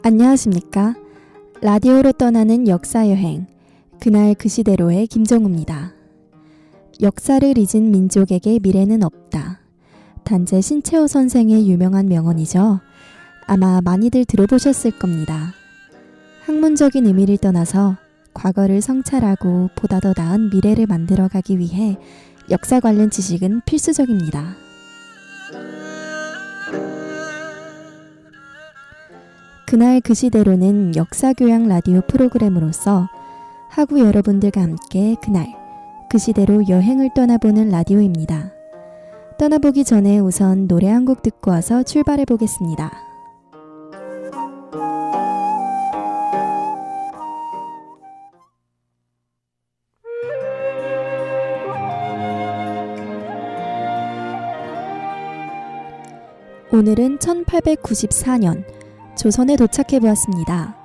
안녕하십니까? 라디오로 떠나는 역사여행, 그날 그 시대로의 김정우입니다. 역사를 잊은 민족에게 미래는 없다. 단재 신채호 선생의 유명한 명언이죠. 아마 많이들 들어보셨을 겁니다. 학문적인 의미를 떠나서 과거를 성찰하고 보다 더 나은 미래를 만들어가기 위해 역사 관련 지식은 필수적입니다. 그날 그 시대로는 역사교양 라디오 프로그램으로서 학우 여러분들과 함께 그날 그 시대로 여행을 떠나보는 라디오입니다. 떠나보기 전에 우선 노래 한 곡 듣고 와서 출발해 보겠습니다. 오늘은 1894년 조선에 도착해 보았습니다.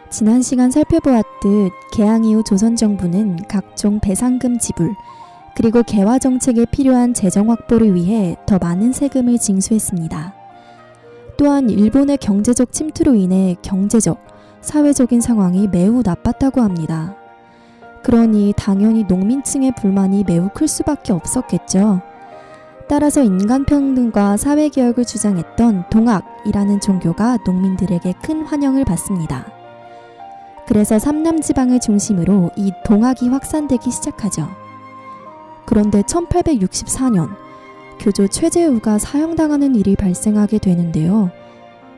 지난 시간 살펴보았듯 개항 이후 조선 정부는 각종 배상금 지불 그리고 개화 정책에 필요한 재정 확보를 위해 더 많은 세금을 징수했습니다. 또한 일본의 경제적 침투로 인해 경제적, 사회적인 상황이 매우 나빴다고 합니다. 그러니 당연히 농민층의 불만이 매우 클 수밖에 없었겠죠. 따라서 인간평등과 사회개혁을 주장했던 동학이라는 종교가 농민들에게 큰 환영을 받습니다. 그래서 삼남지방을 중심으로 이 동학이 확산되기 시작하죠. 그런데 1864년 교조 최재우가 사형당하는 일이 발생하게 되는데요.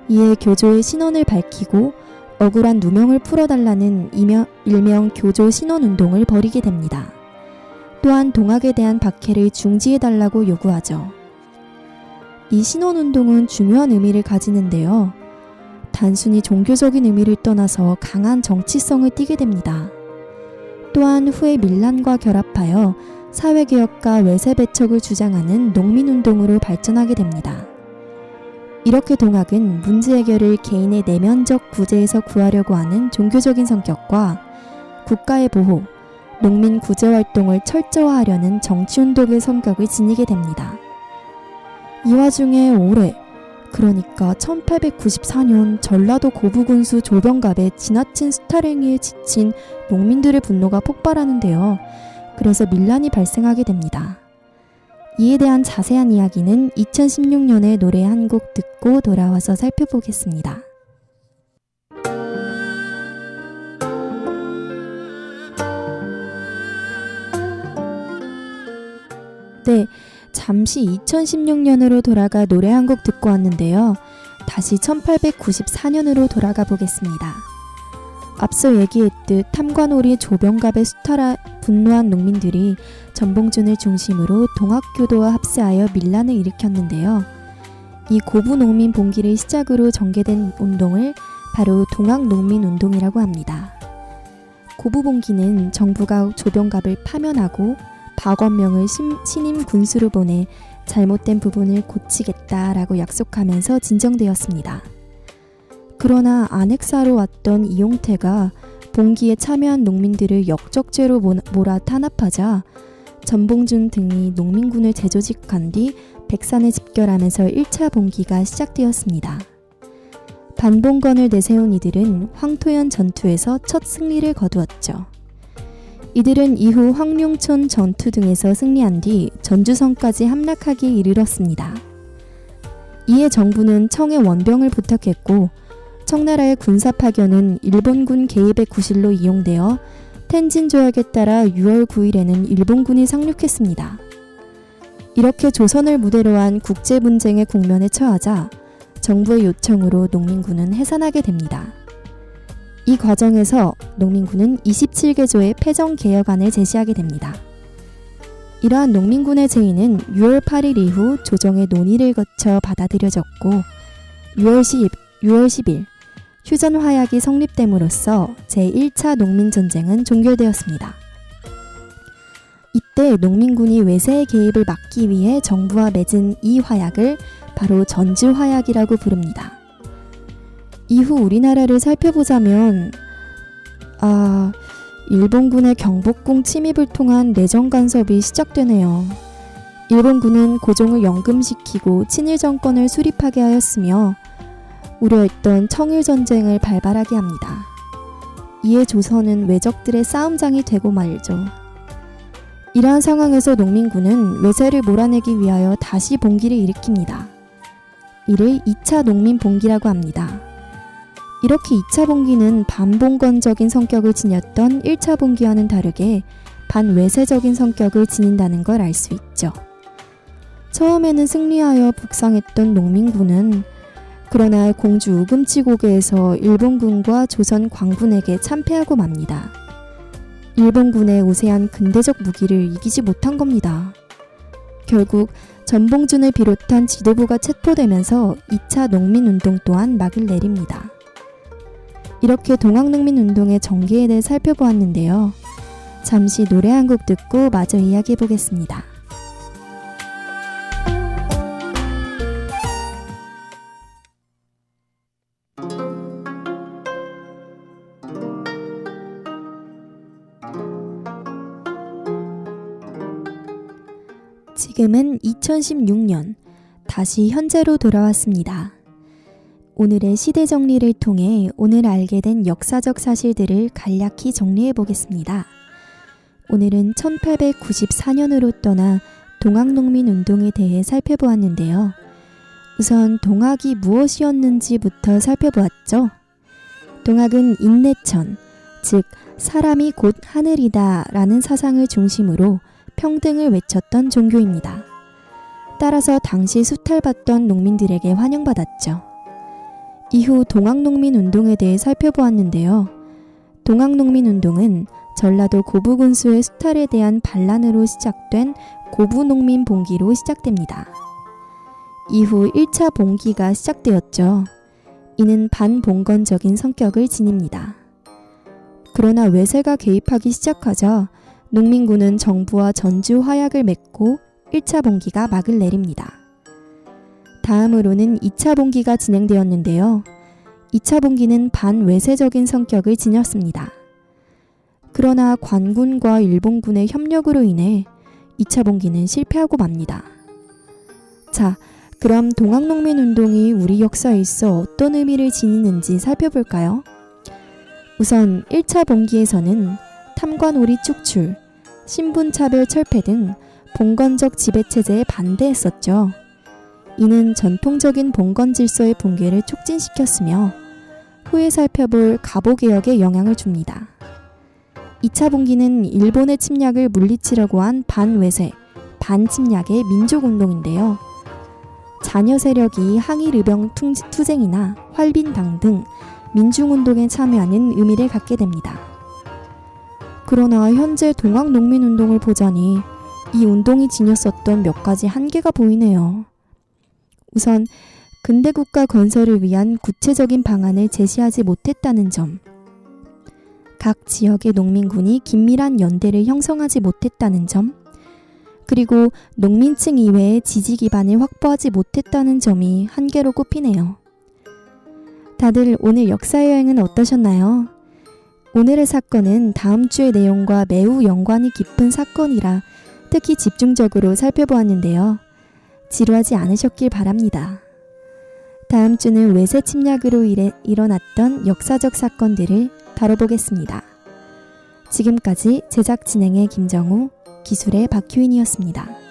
이에 교조의 신원을 밝히고 억울한 누명을 풀어달라는 일명 교조 신원운동을 벌이게 됩니다. 또한 동학에 대한 박해를 중지해달라고 요구하죠. 이 신원운동은 중요한 의미를 가지는데요. 단순히 종교적인 의미를 떠나서 강한 정치성을 띠게 됩니다. 또한 후에 밀란과 결합하여 사회개혁과 외세배척을 주장하는 농민운동으로 발전하게 됩니다. 이렇게 동학은 문제 해결을 개인의 내면적 구제에서 구하려고 하는 종교적인 성격과 국가의 보호, 농민 구제 활동을 철저화하려는 정치운동의 성격을 지니게 됩니다. 이 와중에 올해, 그러니까 1894년 전라도 고부군수 조병갑의 지나친 수탈행위에 지친 농민들의 분노가 폭발하는데요. 그래서 밀란이 발생하게 됩니다. 이에 대한 자세한 이야기는 2016년에 노래 한 곡 듣고 돌아와서 살펴보겠습니다. 네, 잠시 2016년으로 돌아가 노래 한 곡 듣고 왔는데요. 다시 1894년으로 돌아가 보겠습니다. 앞서 얘기했듯 탐관오리 조병갑의 수탈에 분노한 농민들이 전봉준을 중심으로 동학교도와 합세하여 밀란을 일으켰는데요. 이 고부농민 봉기를 시작으로 전개된 운동을 바로 동학농민운동이라고 합니다. 고부봉기는 정부가 조병갑을 파면하고 박원명을 신임 군수로 보내 잘못된 부분을 고치겠다라고 약속하면서 진정되었습니다. 그러나 안핵사로 왔던 이용태가 봉기에 참여한 농민들을 역적죄로 몰아 탄압하자 전봉준 등이 농민군을 재조직한 뒤 백산에 집결하면서 1차 봉기가 시작되었습니다. 반봉건을 내세운 이들은 황토현 전투에서 첫 승리를 거두었죠. 이들은 이후 황룡촌 전투 등에서 승리한 뒤 전주성까지 함락하기에 이르렀습니다. 이에 정부는 청에 원병을 부탁했고 청나라의 군사 파견은 일본군 개입의 구실로 이용되어 텐진 조약에 따라 6월 9일에는 일본군이 상륙했습니다. 이렇게 조선을 무대로 한 국제 분쟁의 국면에 처하자 정부의 요청으로 농민군은 해산하게 됩니다. 이 과정에서 농민군은 27개조의 패정개혁안을 제시하게 됩니다. 이러한 농민군의 제의는 6월 8일 이후 조정의 논의를 거쳐 받아들여졌고 6월 10일 휴전화약이 성립됨으로써 제1차 농민전쟁은 종결되었습니다. 이때 농민군이 외세의 개입을 막기 위해 정부와 맺은 이 화약을 바로 전주화약이라고 부릅니다. 이후 우리나라를 살펴보자면 일본군의 경복궁 침입을 통한 내정 간섭이 시작되네요. 일본군은 고종을 연금시키고 친일 정권을 수립하게 하였으며 우려했던 청일전쟁을 발발하게 합니다. 이에 조선은 왜적들의 싸움장이 되고 말죠. 이러한 상황에서 농민군은 외세를 몰아내기 위하여 다시 봉기를 일으킵니다. 이를 2차 농민봉기라고 합니다. 이렇게 2차 봉기는 반봉건적인 성격을 지녔던 1차 봉기와는 다르게 반외세적인 성격을 지닌다는 걸 알 수 있죠. 처음에는 승리하여 북상했던 농민군은 그러나 공주 우금치고개에서 일본군과 조선 광군에게 참패하고 맙니다. 일본군의 우세한 근대적 무기를 이기지 못한 겁니다. 결국 전봉준을 비롯한 지도부가 체포되면서 2차 농민운동 또한 막을 내립니다. 이렇게 동학농민운동의 전개에 대해 살펴보았는데요. 잠시 노래 한 곡 듣고 마저 이야기해 보겠습니다. 지금은 2016년, 다시 현재로 돌아왔습니다. 오늘의 시대 정리를 통해 오늘 알게 된 역사적 사실들을 간략히 정리해 보겠습니다. 오늘은 1894년으로 떠나 동학농민운동에 대해 살펴보았는데요. 우선 동학이 무엇이었는지부터 살펴보았죠. 동학은 인내천, 즉 사람이 곧 하늘이다 라는 사상을 중심으로 평등을 외쳤던 종교입니다. 따라서 당시 수탈받던 농민들에게 환영받았죠. 이후 동학농민운동에 대해 살펴보았는데요. 동학농민운동은 전라도 고부군수의 수탈에 대한 반란으로 시작된 고부농민봉기로 시작됩니다. 이후 1차 봉기가 시작되었죠. 이는 반봉건적인 성격을 지닙니다. 그러나 외세가 개입하기 시작하자 농민군은 정부와 전주 화약을 맺고 1차 봉기가 막을 내립니다. 다음으로는 2차 봉기가 진행되었는데요. 2차 봉기는 반외세적인 성격을 지녔습니다. 그러나 관군과 일본군의 협력으로 인해 2차 봉기는 실패하고 맙니다. 자, 그럼 동학농민운동이 우리 역사에 있어 어떤 의미를 지니는지 살펴볼까요? 우선 1차 봉기에서는 탐관오리 축출, 신분차별 철폐 등 봉건적 지배체제에 반대했었죠. 이는 전통적인 봉건 질서의 붕괴를 촉진시켰으며 후에 살펴볼 갑오개혁에 영향을 줍니다. 2차 봉기는 일본의 침략을 물리치려고 한 반외세, 반침략의 민족운동인데요. 잔여 세력이 항일의병 투쟁이나 활빈당 등 민중운동에 참여하는 의미를 갖게 됩니다. 그러나 현재 동학농민운동을 보자니 이 운동이 지녔었던 몇 가지 한계가 보이네요. 우선 근대국가 건설을 위한 구체적인 방안을 제시하지 못했다는 점, 각 지역의 농민군이 긴밀한 연대를 형성하지 못했다는 점, 그리고 농민층 이외의 지지 기반을 확보하지 못했다는 점이 한계로 꼽히네요. 다들 오늘 역사여행은 어떠셨나요? 오늘의 사건은 다음 주의 내용과 매우 연관이 깊은 사건이라 특히 집중적으로 살펴보았는데요. 지루하지 않으셨길 바랍니다. 다음 주는 외세 침략으로 일어났던 역사적 사건들을 다뤄보겠습니다. 지금까지 제작 진행의 김정우, 기술의 박효인이었습니다.